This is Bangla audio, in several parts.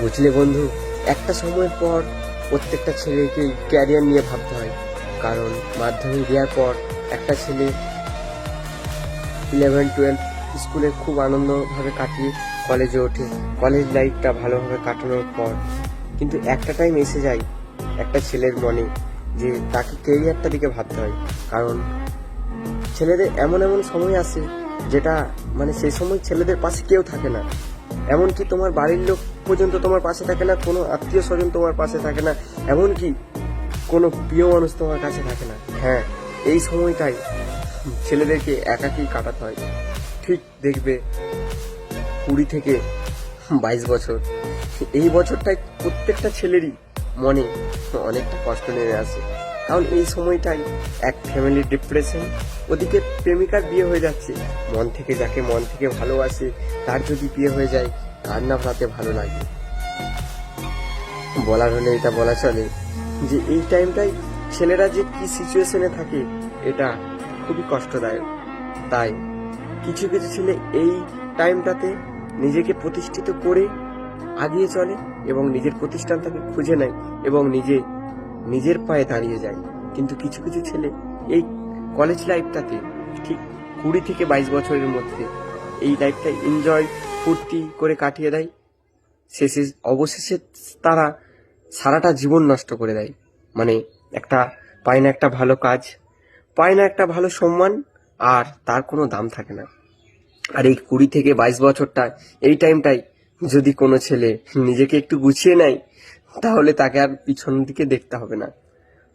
বুঝলে বন্ধু, একটা সময়ের পর প্রত্যেকটা ছেলেকেই ক্যারিয়ার নিয়ে ভাবতে হয়। কারণ মাধ্যমিক দেওয়ার পর একটা ছেলে 11-12 স্কুলে খুব আনন্দভাবে কাটিয়ে কলেজে ওঠে। কলেজ লাইফটা ভালোভাবে কাটানোর পর কিন্তু একটা টাইম এসে যায় একটা ছেলের মনে যে তাকে ক্যারিয়ারটা দিকে ভাবতে হয়। কারণ ছেলেদের এমন এমন সময় আসে যেটা সেই সময় ছেলেদের পাশে কেউ থাকে না। এমনকি তোমার বাড়ির লোক পর্যন্ত তোমার পাশে থাকে না, কোনো আত্মীয় স্বজন তোমার পাশে থাকে না, এমনকি কোনো প্রিয় মানুষ তোমার কাছে থাকে না। হ্যাঁ, এই সময়টাই ছেলেদেরকে একাকী কাটাতে হয়। ঠিক দেখবে 20 থেকে 22 বছর, এই বছরটাই প্রত্যেকটা ছেলেরই মনে অনেকটা কষ্ট নেমে আসে। কারণ এই সময়টাই এক ফ্যামিলির ডিপ্রেশন, ওদিকে প্রেমিকার বিয়ে হয়ে যাচ্ছে, মন থেকে যাকে মন থেকে ভালোবাসে তার যদি বিয়ে হয়ে যায়, কার না তাতে ভালো লাগে। বলার হলে এটা বলা চলে যে এই টাইমটাই ছেলেরা যে কি সিচুয়েশনে থাকে এটা খুবই কষ্টদায়ক। তাই কিছু কিছু ছেলে এই টাইমটাতে নিজেকে প্রতিষ্ঠিত করে আগিয়ে চলে এবং নিজের প্রতিষ্ঠানটাকে খুঁজে নেয় এবং নিজের পায়ে দাঁড়িয়ে যায়। কিন্তু কিছু কিছু ছেলে এই কলেজ লাইফটাতে ঠিক 20 থেকে 22 বছরের মধ্যে এই লাইফটা এনজয় ফুর্তি করে কাটিয়ে দেয়। অবশেষে তারা সারাটা জীবন নষ্ট করে দেয়। একটা পায় না একটা ভালো কাজ, পায় না একটা ভালো সম্মান, আর তার কোনো দাম থাকে না। আর এই 20 থেকে 22 বছরটা, এই টাইমটাই যদি কোনো ছেলে নিজেকে একটু গুছিয়ে নেয়, তাহলে তাকে আর পিছন দিকে দেখতে হবে না।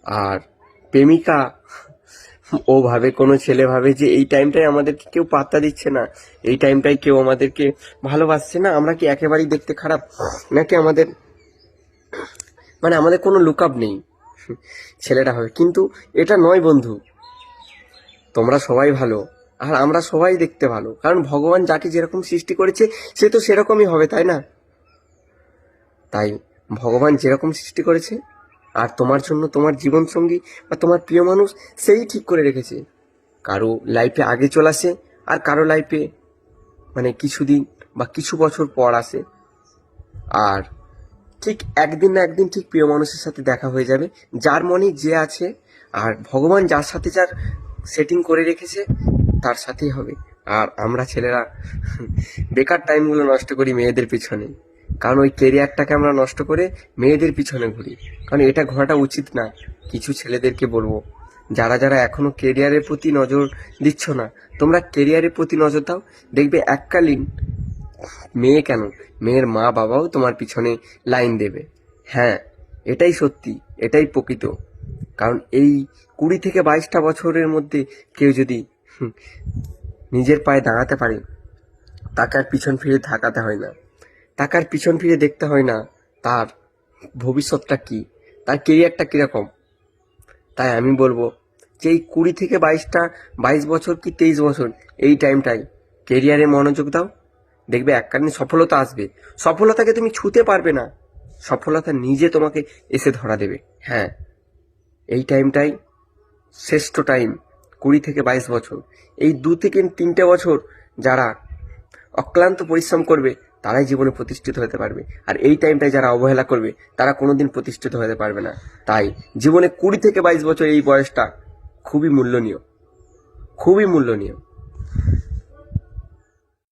আর প্রেমিকা, কোনো ছেলে ভাবে যে এই টাইমটাই আমাদেরকে কেউ পাত্তা দিচ্ছে না, এই টাইমটাই কেউ আমাদেরকে ভালোবাসছে না, আমরা কি একেবারেই দেখতে খারাপ, নাকি আমাদের কোনো লুক আপ নেই, ছেলেটা হবে। কিন্তু এটা নয় বন্ধু, তোমরা সবাই ভালো আর আমরা সবাই দেখতে ভালো। কারণ ভগবান যাকে যেরকম সৃষ্টি করেছে সে তো সেরকমই হবে, তাই না? তাই ভগবান যেরকম সৃষ্টি করেছে আর তোমার জন্য তোমার জীবন সঙ্গী বা তোমার প্রিয় মানুষ সেই ঠিক করে রেখেছে। কারো লাইফে আগে চলে আসে আর কারো লাইফে কিছুদিন বা কিছু বছর পর আসে। আর ঠিক একদিন না একদিন ঠিক প্রিয় মানুষের সাথে দেখা হয়ে যাবে, যার মনে যে আছে। আর ভগবান যার সাথে যার সেটিং করে রেখেছে তার সাথেই হবে। আর আমরা ছেলেরা বেকার টাইমগুলো নষ্ট করি মেয়েদের পিছনে। কারণ ওই কেরিয়ারটাকে আমরা নষ্ট করে মেয়েদের পিছনে ঘুরি। কারণ এটা ঘোরাটা উচিত না। কিছু ছেলেদেরকে বলবো, যারা যারা এখনো কেরিয়ারের প্রতি নজর দিচ্ছ না, তোমরা কেরিয়ারের প্রতি নজর দাও। দেখবে এককালীন মেয়ে কেন, মেয়ের মা বাবাও তোমার পিছনে লাইন দেবে। হ্যাঁ, এটাই সত্যি, এটাই প্রকৃত। কারণ এই 20 থেকে 22টা বছরের মধ্যে কেউ যদি নিজের পায়ে দাঁড়াতে পারে, তাকে আর পিছন ফিরে তাকাতে হয় না, তাকে আর পিছন ফিরে দেখতে হয় না তার ভবিষ্যৎটা কি, তার কেরিয়ারটা কিরকম। তাই আমি বলবো যে এই 20 থেকে 22 বছর কি 23 বছর, এই টাইমটাই কেরিয়ারে মনোযোগ দাও। দেখবে এককালীন সফলতা আসবে। সফলতাকে তুমি ছুঁতে পারবে না, সফলতা নিজে তোমাকে এসে ধরা দেবে। হ্যাঁ, এই টাইমটাই শ্রেষ্ঠ টাইম। 20 থেকে 22 বছর, এই 2 থেকে 3টে বছর যারা অক্লান্ত পরিশ্রম করবে তারাই জীবনে প্রতিষ্ঠিত হতে পারবে। আর এই টাইমটাই যারা অবহেলা করবে তারা কোনোদিন প্রতিষ্ঠিত হতে পারবে না। তাই জীবনে 20 থেকে 22 বছর এই বয়সটা খুবই মূল্যনীয়, খুবই মূল্যনীয়।